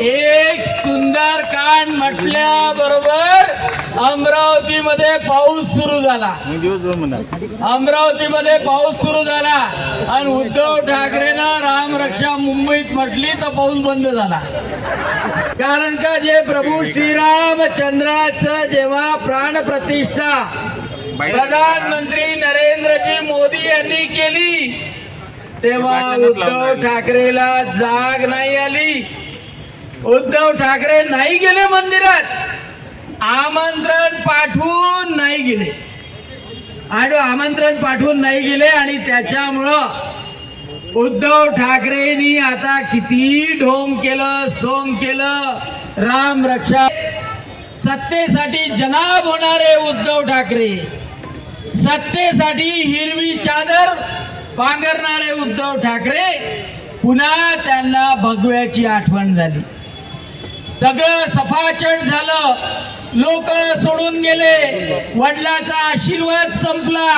एक सुंदर कांड म्हटल्याबरोबर अमरावतीमध्ये पाऊस सुरू झाला. अमरावतीमध्ये पाऊस सुरू झाला आणि उद्धव ठाकरेनं रामरक्षा मुंबईत म्हटली तर पाऊस बंद झाला. कारण का जे प्रभू श्रीरामचंद्राचं जेव्हा प्राण प्रतिष्ठा प्रधानमंत्री नरेंद्रजी मोदी यांनी केली तेव्हा उद्धव ठाकरेला जाग नाही आली. उद्धव ठाकरे नाही गेले मंदिरात, आमंत्रण पाठवून नाही गेले आणि त्याच्यामुळं उद्धव ठाकरेंनी आता किती ढोंग केलं सोंग केलं. राम रक्षा सत्तेसाठी जनाब होणारे उद्धव ठाकरे, सत्तेसाठी हिरवी चादर पांघरणारे उद्धव ठाकरे, पुन्हा त्यांना भगव्याची आठवण झाली. सगळं सफाचट झालं, लोक सोडून गेले, वडिलांचा आशीर्वाद संपला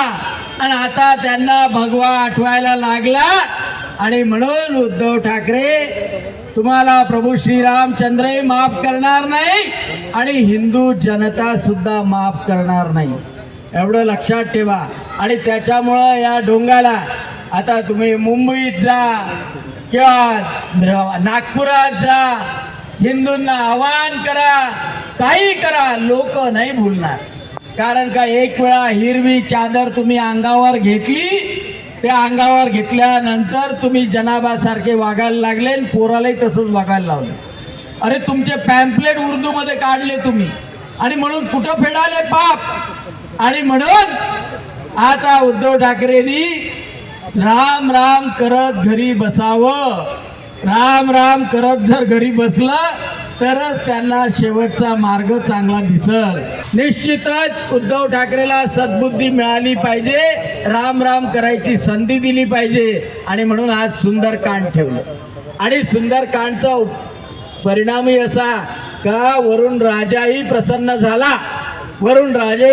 आणि आता त्यांना भगवा आठवायला लागला. आणि म्हणून उद्धव ठाकरे तुम्हाला प्रभू श्रीरामचंद्रही माफ करणार नाही आणि हिंदू जनता सुद्धा माफ करणार नाही, एवढं लक्षात ठेवा. आणि त्याच्यामुळं या ढोंगाला आता तुम्ही मुंबईत जा किंवा नागपुरात जा, हिंदूंना आवाहन करा, काही करा, लोक नाही भूलणार. कारण का एक वेळा हिरवी चादर तुम्ही अंगावर घेतली, त्या अंगावर घेतल्यानंतर तुम्ही जनाबासारखे वागायला लागले आणि पोरालाही तसंच वागायला लावलं. अरे तुमचे पॅम्पलेट उर्दूमध्ये काढले तुम्ही आणि म्हणून कुठं फेडाले पाप. आणि म्हणून आता उद्धव ठाकरेंनी राम राम करत घरी बसावं. राम राम करत जर घरी बसलं तरच त्यांना शेवटचा मार्ग चांगला दिसल. निश्चितच उद्धव ठाकरेला सद्बुद्धी मिळाली पाहिजे, राम राम करायची संधी दिली पाहिजे. आणि म्हणून आज सुंदरकांड ठेवलं. आणि सुंदरकांडचा परिणामही असा का वरुण राजाही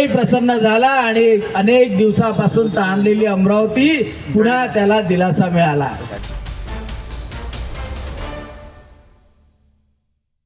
प्रसन्न झाला आणि अनेक दिवसापासून ताणलेली अमरावती पुन्हा त्याला दिलासा मिळाला.